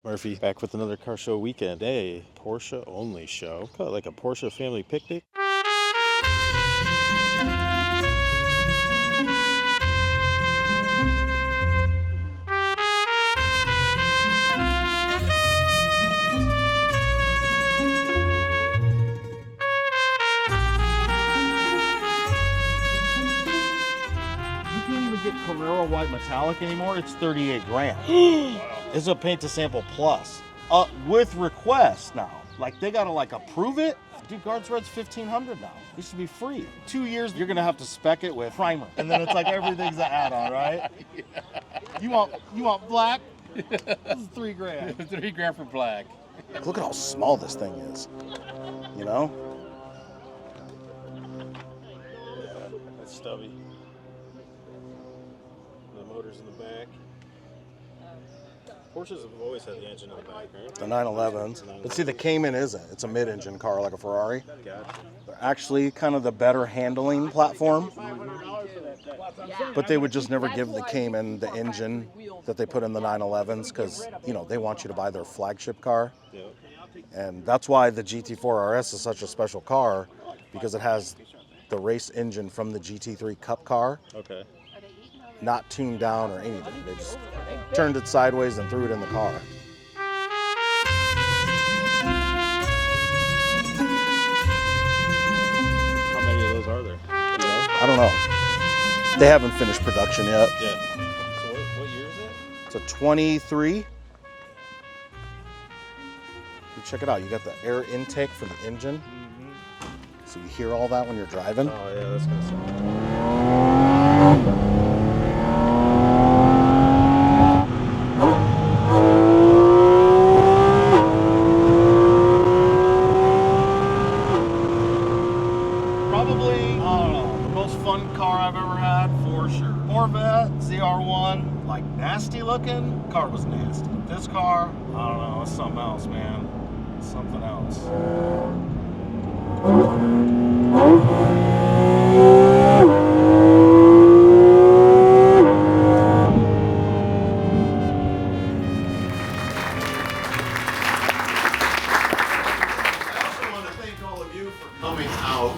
Murphy back with another car show weekend. A Porsche only show. Call it like a Porsche family picnic. Get Carrera White Metallic anymore. It's 38 grand. It's a paint to sample plus with requests now. Like they gotta approve it. Dude, Guards Red's $1,500 now. It should be free. 2 years, you're gonna have to spec it with primer, and then it's like everything's an add-on, right? Yeah. You want black? This is 3 grand. 3 grand for black. Look at how small this thing is. You know? That's stubby. The motor's in the back. Porsches have always had the engine in the back, right? The 911s. But see, the Cayman isn't. It's a mid-engine car like a Ferrari. Gotcha. They're actually kind of the better handling platform. But they would just never give the Cayman the engine that they put in the 911s because, you know, they want you to buy their flagship car. Yeah. And that's why the GT4 RS is such a special car, because it has the race engine from the GT3 Cup car. Okay. Not tuned down or anything. They just turned it sideways and threw it in the car. How many of those are there? You know? I don't know. They haven't finished production yet. Yeah. So what year is it? It's a 23. You check it out. You got the air intake for the engine. Mm-hmm. So you hear all that when you're driving. Oh yeah, that's gonna sound. Probably, I don't know, the most fun car I've ever had, for sure. Corvette, ZR1, like nasty looking. Car was nasty. This car, I don't know, it's something else, man. It's something else. Coming out,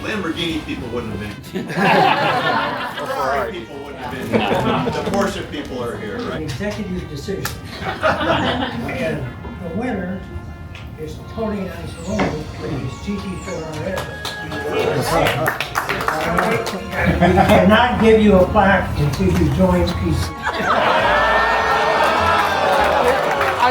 Lamborghini people wouldn't have been. Ferrari people wouldn't have been. The Porsche people are here, right? Executive decision. And the winner is Tony Anzalone, which is GT4 RS. We cannot give you a plaque until you join PC. I